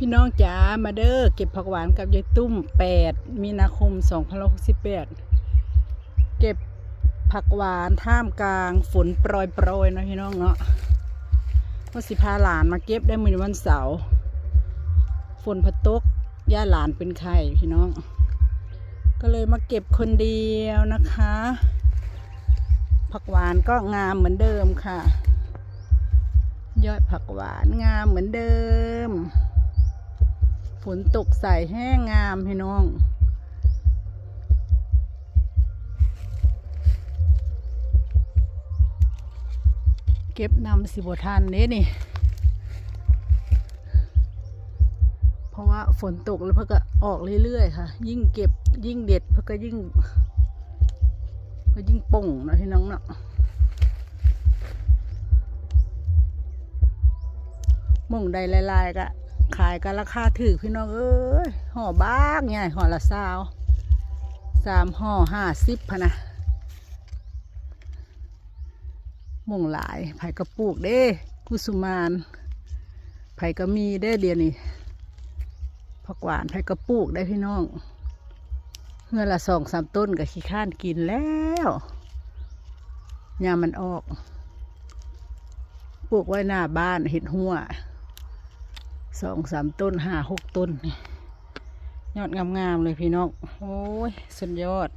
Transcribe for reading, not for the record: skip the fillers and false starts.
พี่น้องจ๋ามาเด้อเก็บผักหวานกับยายตุ้ม8 มีนาคม 2568เก็บผักหวานท่ามกลางฝนโปรยนะพี่น้องเนาะว่าสิพาหลานมาเก็บได้มื้อวันเสาร์ฝนพตกย่าหลานเป็นไข้พี่น้องก็เลยมาเก็บคนเดียวนะคะผักหวานก็งามเหมือนเดิมค่ะยอดผักหวานงามเหมือนเดิมฝนตกใส่แห้งงามพี่น้องเก็บนำสิบทันนี่เพราะว่าฝนตกแล้วเพื่อก็ออกเรื่อยๆค่ะยิ่งเก็บยิ่งเด็ดเพื่อก็ยิ่งป่งนะพี่น้องเนาะม่งใดลายๆก็ขายกันราคาถูกพี่น้องเอ้ยห่อบ้างไงห่อละ3 ห่อ50พะนะม่งหลายไผ่กระปุกเด้กุสุมานไผ่ก็มีได้เดียวนี่ผักหวานไผ่กระปุกได้พี่น้องเมื่อละ2-3 ต้นก็ขี้ข้านกินแล้วยามมันออกปลูกไว้หน้าบ้านเห็ดหัว2-3 ต้น5-6 ต้นยอดงามๆเลยพี่น้องโอ้ยสุดยอด